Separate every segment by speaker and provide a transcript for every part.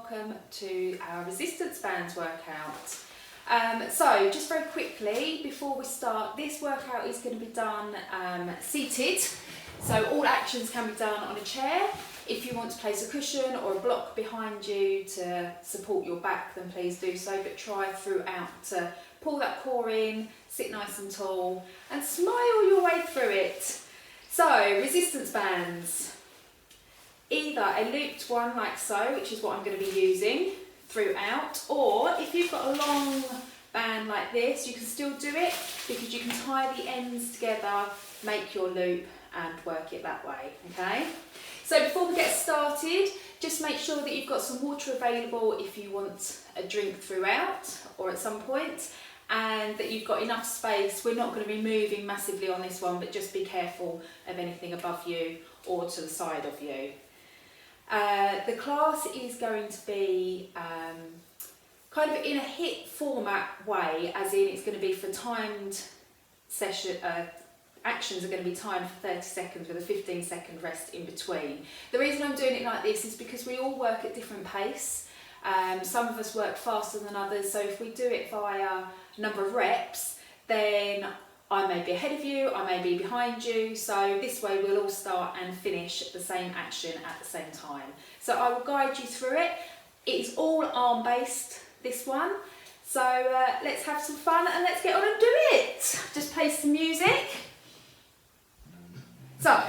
Speaker 1: welcome to our resistance bands workout. So just very quickly before we start, this workout is going to be done seated, so all actions can be done on a chair. If you want to place a cushion or a block behind you to support your back, then please do so, but try throughout to pull that core in, sit nice and tall and smile your way through it. So resistance bands, either a looped one like so, which is what I'm going to be using throughout, or if you've got a long band like this, you can still do it because you can tie the ends together, make your loop and work it that way, okay? So before we get started, just make sure that you've got some water available if you want a drink throughout or at some point, and that you've got enough space. We're not going to be moving massively on this one, but just be careful of anything above you or to the side of you. The class is going to be kind of in a HIIT format way, as in it's going to be for timed session. Actions are going to be timed for 30 seconds with a 15-second rest in between. The reason I'm doing it like this is because we all work at different pace. Some of us work faster than others, so if we do it via number of reps, then I may be ahead of you, I may be behind you, so this way we'll all start and finish the same action at the same time. So I will guide you through it. It's all arm based, this one, so let's have some fun and let's get on and do it. Just play some music. So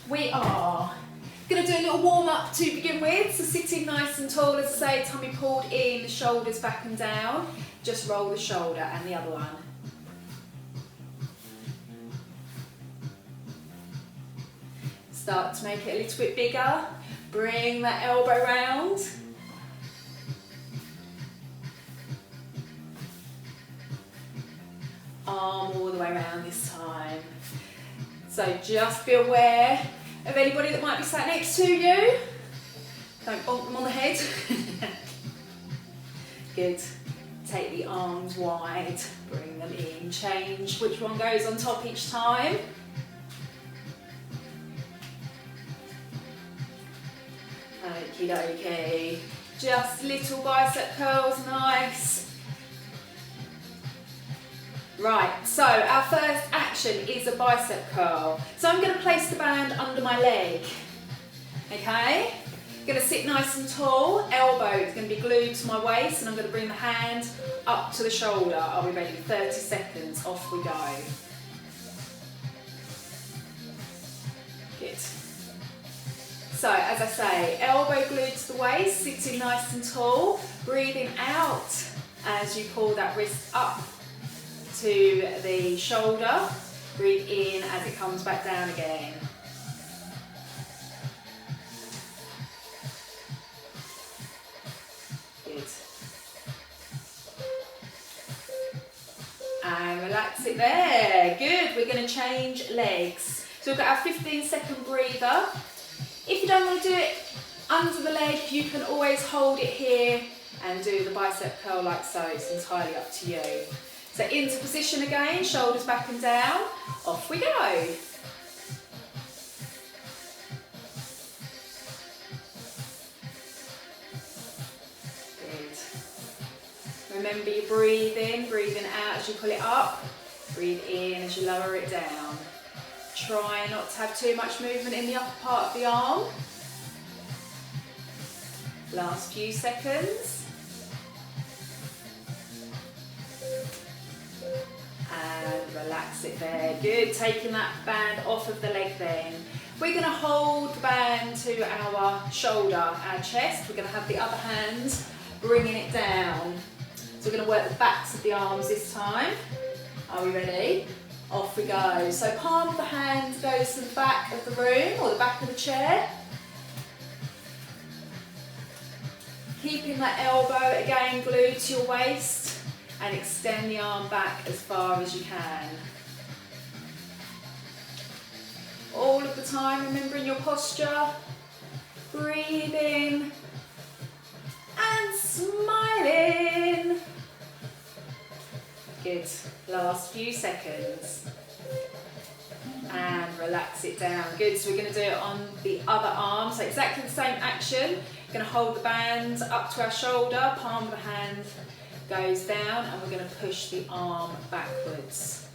Speaker 1: we are going to do a little warm up to begin with, so sitting nice and tall, as I say, tummy pulled in, shoulders back and down. Just roll the shoulder and the other one. Start to make it a little bit bigger. Bring that elbow round. Arm all the way around this time. So just be aware of anybody that might be sat next to you. Don't bonk them on the head. Good. Take the arms wide, bring them in, change which one goes on top each time. Okie dokie. Just little bicep curls, nice. Right, so our first action is a bicep curl. So I'm going to place the band under my leg, okay? Going to sit nice and tall, elbow is going to be glued to my waist, and I'm going to bring the hand up to the shoulder. Are we ready? 30 seconds, off we go. Good. So as I say, elbow glued to the waist, sitting nice and tall, breathing out as you pull that wrist up to the shoulder, breathe in as it comes back down again. And relax it there. Good. We're going to change legs. So we've got our 15-second breather. If you don't want to do it under the leg, you can always hold it here and do the bicep curl like so. It's entirely up to you. So into position again, shoulders back and down. Off we go. Remember you breathe in, breathing out as you pull it up, breathe in as you lower it down. Try not to have too much movement in the upper part of the arm. Last few seconds. And relax it there. Good, taking that band off of the leg then. We're going to hold the band to our shoulder, our chest. We're going to have the other hand bringing it down. So we're going to work the backs of the arms this time. Are we ready? Off we go. So palm of the hand goes to the back of the room or the back of the chair. Keeping that elbow again glued to your waist and extend the arm back as far as you can. All of the time, remembering your posture. Breathing and smiling. Good. Last few seconds. And relax it down. Good, so we're going to do it on the other arm. So exactly the same action. We're going to hold the band up to our shoulder, palm of the hand goes down, and we're going to push the arm backwards.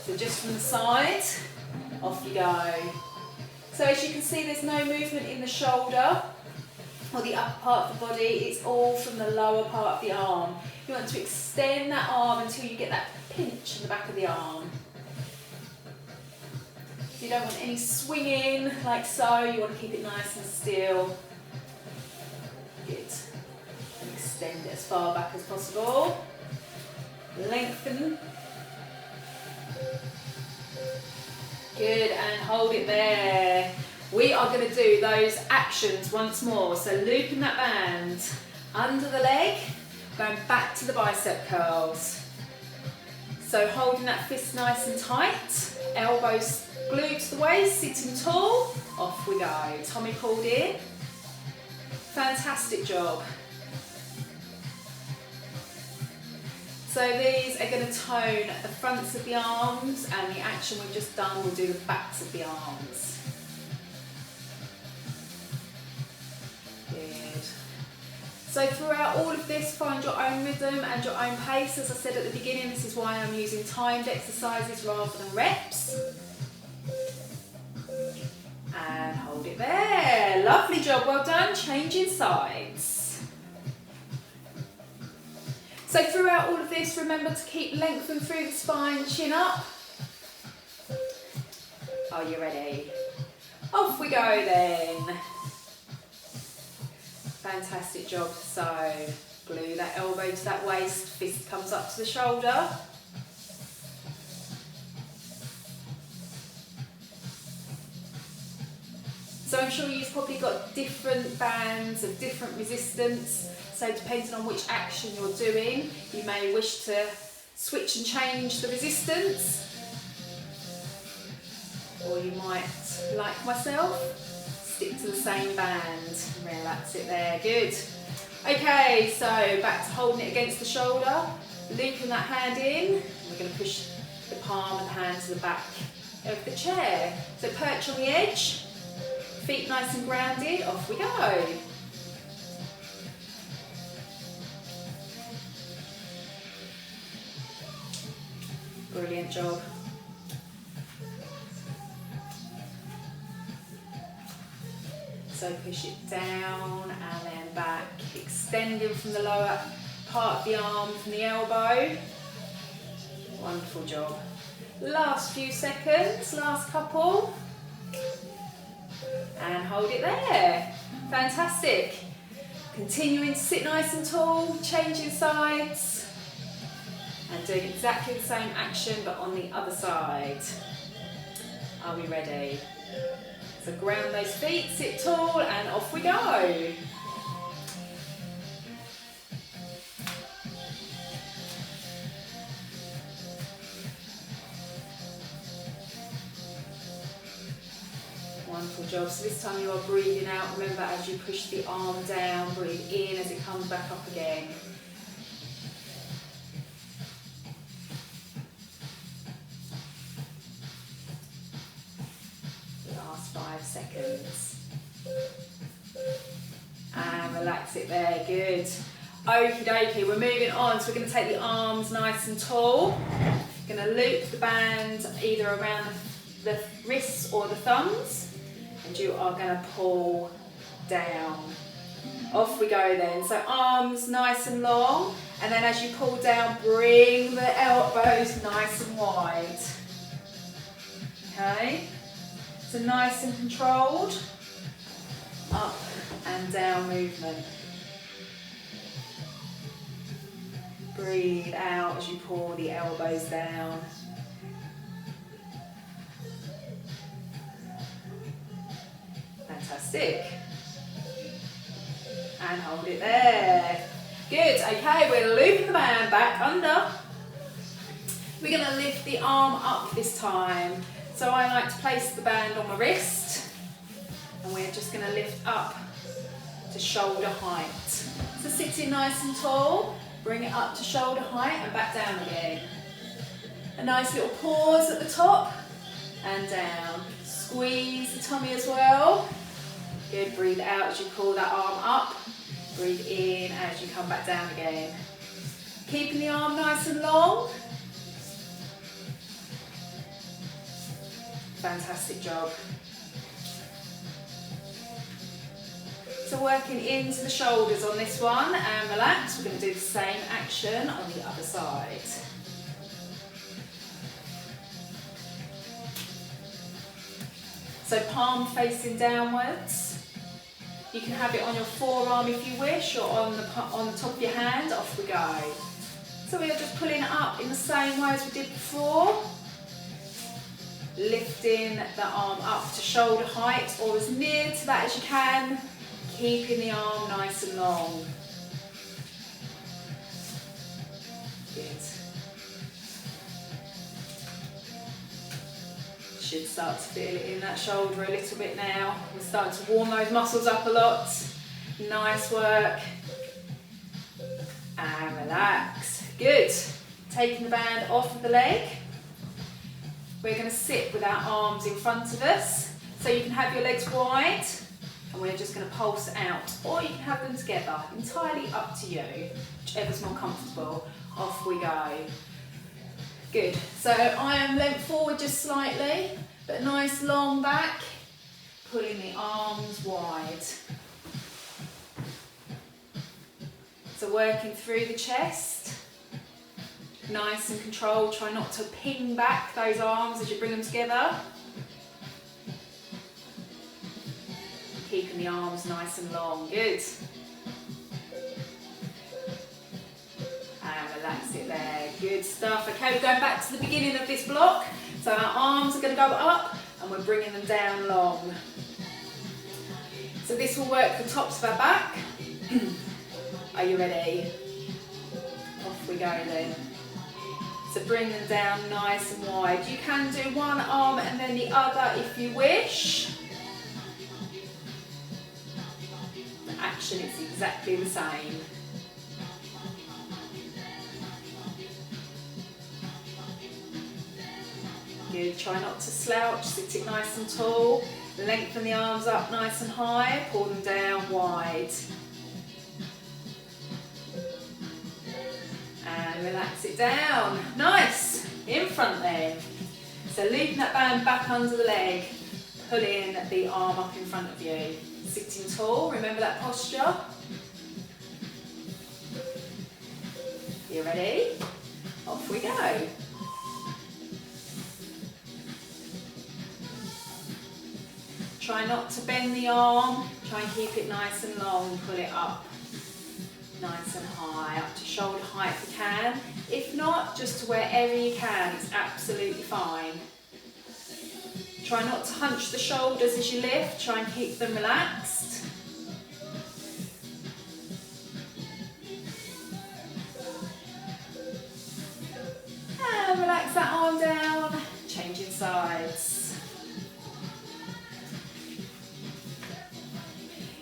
Speaker 1: So just from the side, off you go. So as you can see, there's no movement in the shoulder or the upper part of the body, it's all from the lower part of the arm. You want to extend that arm until you get that pinch in the back of the arm. So you don't want any swinging like so, you want to keep it nice and still. Good. And extend it as far back as possible. Lengthen. Good, and hold it there. We are going to do those actions once more. So looping that band under the leg, going back to the bicep curls. So holding that fist nice and tight, elbows glued to the waist, sitting tall, off we go. Tummy pulled in. Fantastic job. So these are going to tone the fronts of the arms, and the action we've just done will do the backs of the arms. Good. So throughout all of this, find your own rhythm and your own pace. As I said at the beginning, this is why I'm using timed exercises rather than reps. And hold it there. Lovely job, well done. Changing sides. So throughout all of this, remember to keep lengthened through the spine, chin up. Are you ready? Off we go then. Fantastic job. So glue that elbow to that waist, fist comes up to the shoulder. So I'm sure you've probably got different bands of different resistance. So depending on which action you're doing, you may wish to switch and change the resistance. Or you might, like myself, stick to the same band. Relax it there, good. Okay, so back to holding it against the shoulder, looping that hand in. We're going to push the palm and the hand to the back of the chair. So perch on the edge, feet nice and grounded, off we go. Brilliant job. So push it down and then back, extending from the lower part of the arm, from the elbow. Wonderful job. Last few seconds, last couple. And hold it there. Fantastic. Continuing to sit nice and tall, changing sides. And doing exactly the same action but on the other side. Are we ready? So ground those feet, sit tall, and off we go. Wonderful job. So this time you are breathing out. Remember, as you push the arm down, breathe in as it comes back up again. Last 5 seconds. And relax it there, good. Okie dokie, we're moving on. So we're going to take the arms nice and tall. Going to loop the band either around the wrists or the thumbs. And you are going to pull down. Off we go then. So arms nice and long. And then as you pull down, bring the elbows nice and wide. Okay. So nice and controlled, up and down movement. Breathe out as you pull the elbows down. Fantastic. And hold it there. Good, okay, we're looping the band back under. We're going to lift the arm up this time. So I like to place the band on my wrist, and we're just going to lift up to shoulder height. So sitting nice and tall, bring it up to shoulder height and back down again. A nice little pause at the top and down. Squeeze the tummy as well. Good, breathe out as you pull that arm up. Breathe in as you come back down again. Keeping the arm nice and long. Fantastic job. So working into the shoulders on this one and relax. We're going to do the same action on the other side. So palm facing downwards. You can have it on your forearm if you wish, or on the top of your hand. Off we go. So we are just pulling it up in the same way as we did before. Lifting the arm up to shoulder height, or as near to that as you can. Keeping the arm nice and long. Good. Should start to feel it in that shoulder a little bit now. We're starting to warm those muscles up a lot. Nice work. And relax. Good. Taking the band off of the leg. We're going to sit with our arms in front of us. So you can have your legs wide. And we're just going to pulse out, or you can have them together, entirely up to you, whichever's more comfortable. Off we go. Good, so I am leant forward just slightly, but nice long back, pulling the arms wide. So working through the chest, nice and controlled, try not to ping back those arms as you bring them together. Keeping the arms nice and long, good. And relax it there, good stuff. Okay, we're going back to the beginning of this block. So our arms are going to go up and we're bringing them down long. So this will work the tops of our back. Are you ready? Off we go then. So bring them down nice and wide. You can do one arm and then the other if you wish. Action is exactly the same. Good, try not to slouch, sit it nice and tall. Lengthen the arms up nice and high, pull them down wide. And relax it down. Nice, in front then. So looping that band back under the leg, pulling the arm up in front of you. Sitting tall, remember that posture. You ready? Off we go. Try not to bend the arm, try and keep it nice and long, pull it up nice and high, up to shoulder height if you can. If not, just to wherever you can, it's absolutely fine. Try not to hunch the shoulders as you lift, try and keep them relaxed. And relax that arm down, changing sides.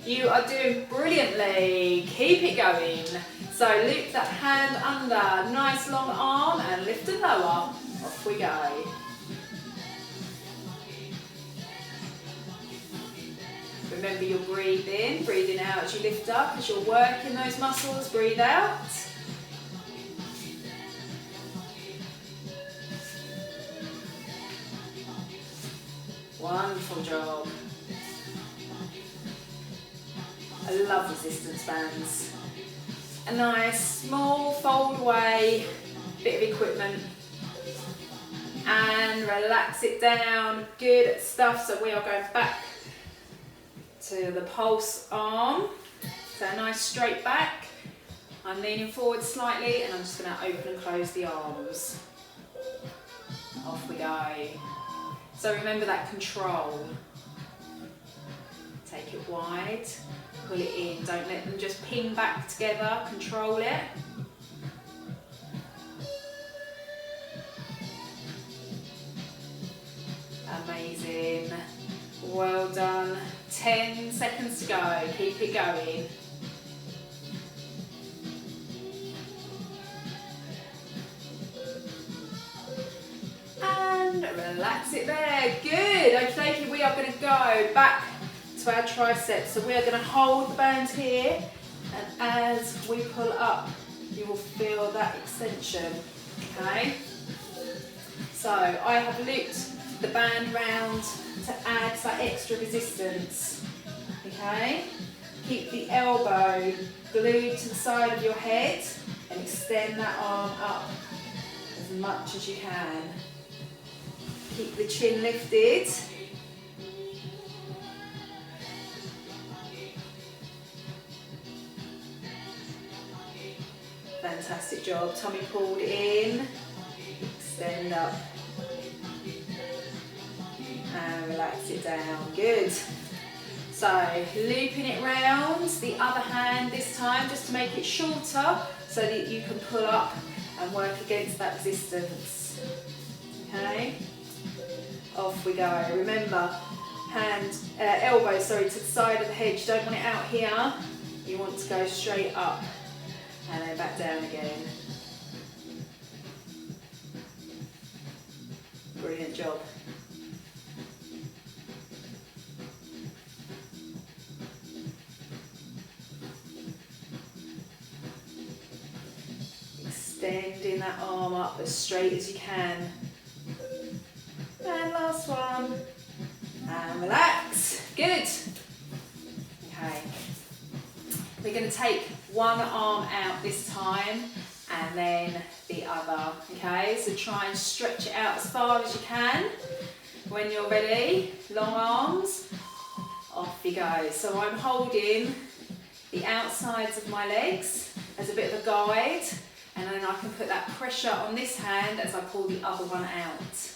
Speaker 1: You are doing brilliantly, keep it going. So loop that hand under, nice long arm and lift and lower, off we go. Remember you're breathing out as you lift up, as you're working those muscles, breathe out. Wonderful job. I love resistance bands. A nice small fold away bit of equipment. And relax it down, good stuff. So we are going back to the pulse arm. So a nice straight back. I'm leaning forward slightly and I'm just going to open and close the arms. Off we go. So remember that control. Take it wide, pull it in. Don't let them just ping back together, control it. Amazing. Well done. 10 seconds to go. Keep it going. And relax it there. Good. Okay, we are going to go back to our triceps. So we are going to hold the band here, and as we pull up, you will feel that extension. Okay. So I have looped the band round to add that extra resistance. Okay. Keep the elbow glued to the side of your head and extend that arm up as much as you can. Keep the chin lifted. Fantastic job. Tummy pulled in. Extend up. And relax it down. Good. So looping it round, the other hand this time, just to make it shorter so that you can pull up and work against that resistance. Okay, off we go. Remember, elbow to the side of the head. You don't want it out here. You want to go straight up and then back down again. Brilliant job. Extending that arm up as straight as you can. And last one. And relax. Good. Okay. We're going to take one arm out this time and then the other. Okay, so try and stretch it out as far as you can. When you're ready, long arms, off you go. So I'm holding the outsides of my legs as a bit of a guide. And then I can put that pressure on this hand as I pull the other one out.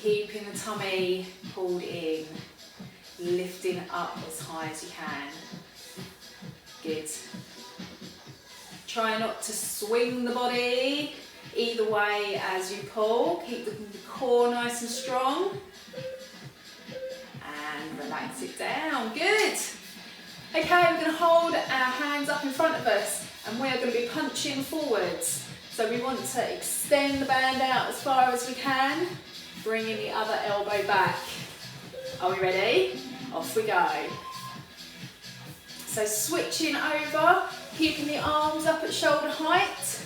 Speaker 1: Keeping the tummy pulled in, lifting up as high as you can. Good. Try not to swing the body either way as you pull. Keep the core nice and strong. And relax it down. Good. Okay, we're going to hold our hands up in front of us. And we are going to be punching forwards. So we want to extend the band out as far as we can, bringing the other elbow back. Are we ready? Off we go. So switching over, keeping the arms up at shoulder height.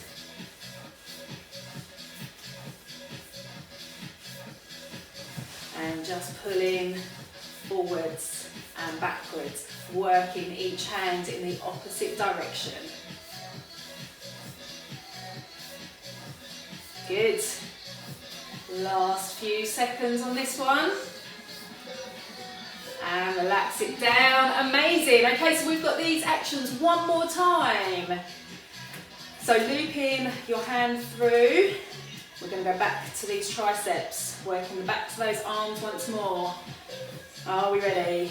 Speaker 1: And just pulling forwards and backwards, working each hand in the opposite direction. Good. Last few seconds on this one. And relax it down. Amazing. Okay, so we've got these actions one more time. So looping your hand through. We're going to go back to these triceps. Working back to those arms once more. Are we ready?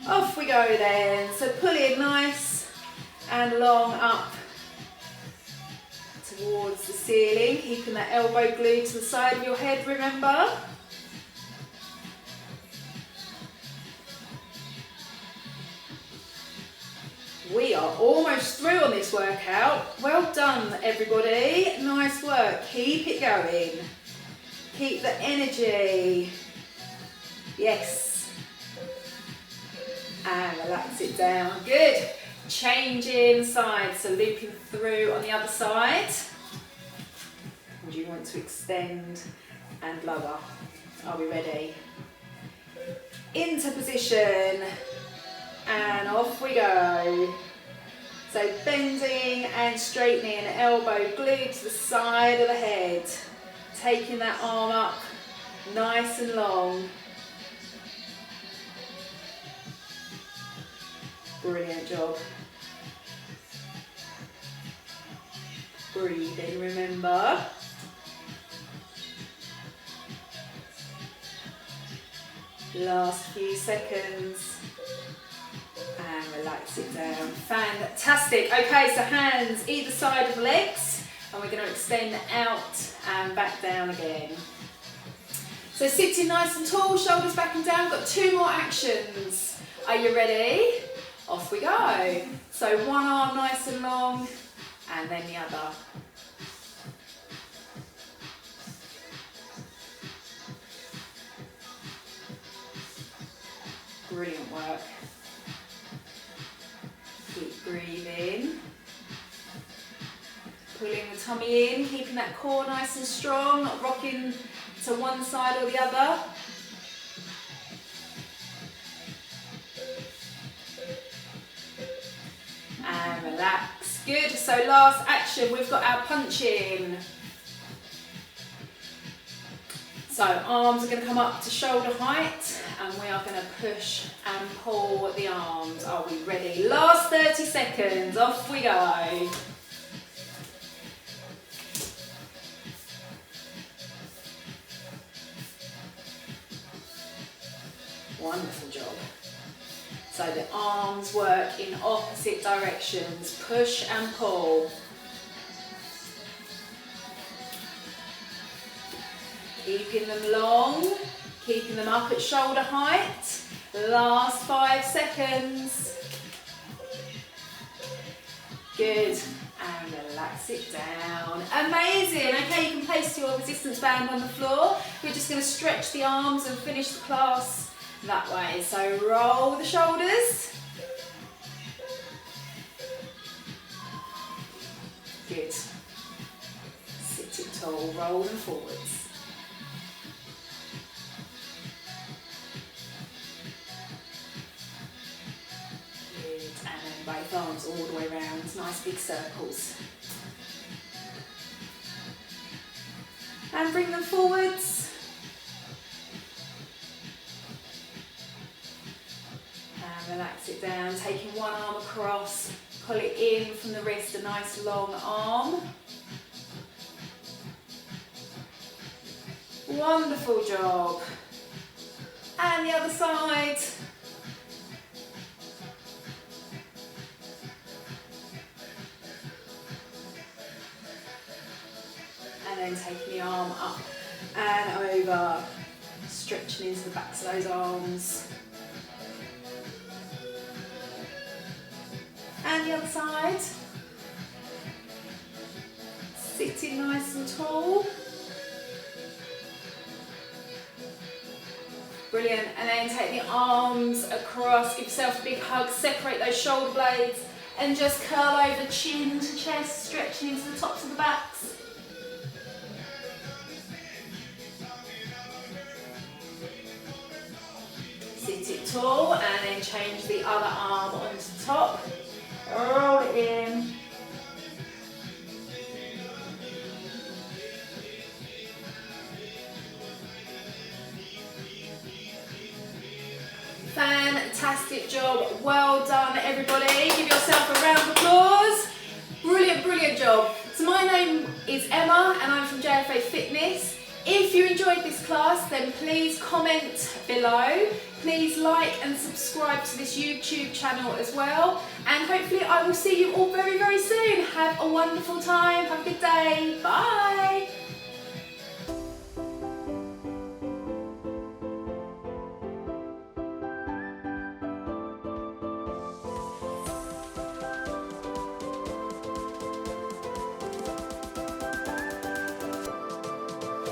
Speaker 1: Off we go then. So pulling nice and long up towards the ceiling, keeping that elbow glued to the side of your head, remember? We are almost through on this workout. Well done, everybody. Nice work. Keep it going. Keep the energy. Yes. And relax it down. Good. Changing sides, so looping through on the other side. And you want to extend and lower. Are we ready? Into position. And off we go. So bending and straightening, elbow glued to the side of the head. Taking that arm up nice and long. Brilliant job. Breathing, remember. Last few seconds. And relax it down. Fantastic. Okay, so hands either side of the legs. And we're going to extend out and back down again. So sitting nice and tall, shoulders back and down. Got 2 more actions. Are you ready? Off we go. So one arm nice and long, and then the other. Brilliant work. Keep breathing. Pulling the tummy in, keeping that core nice and strong, not rocking to one side or the other. And relax. Good. So last action, we've got our punching. So arms are going to come up to shoulder height and we are going to push and pull the arms. Are we ready? Last 30 seconds. Off we go. Wonderful job. So the arms work in opposite directions. Push and pull. Keeping them long, keeping them up at shoulder height. Last 5 seconds. Good. And relax it down. Amazing. Okay, you can place your resistance band on the floor. We're just going to stretch the arms and finish the class that way. So roll the shoulders. Good. Sit it tall, roll them forwards. Both arms all the way around, nice big circles. And bring them forwards. And relax it down, taking one arm across, pull it in from the wrist, a nice long arm. Wonderful job. And the other side. And then taking the arm up and over, stretching into the backs of those arms. And the other side. Sitting nice and tall. Brilliant. And then take the arms across, give yourself a big hug, separate those shoulder blades and just curl over chin to chest, stretching into the tops of the backs. Sit it tall and then change the other arm onto the top. Roll it in. Fantastic job. Well done, everybody. Give yourself a round of applause. Brilliant, brilliant job. So my name is Emma and I'm from JFA Fitness. If you enjoyed this class, then please comment below. Please like and subscribe to this YouTube channel as well. And hopefully I will see you all very, very soon. Have a wonderful time. Have a good day. Bye.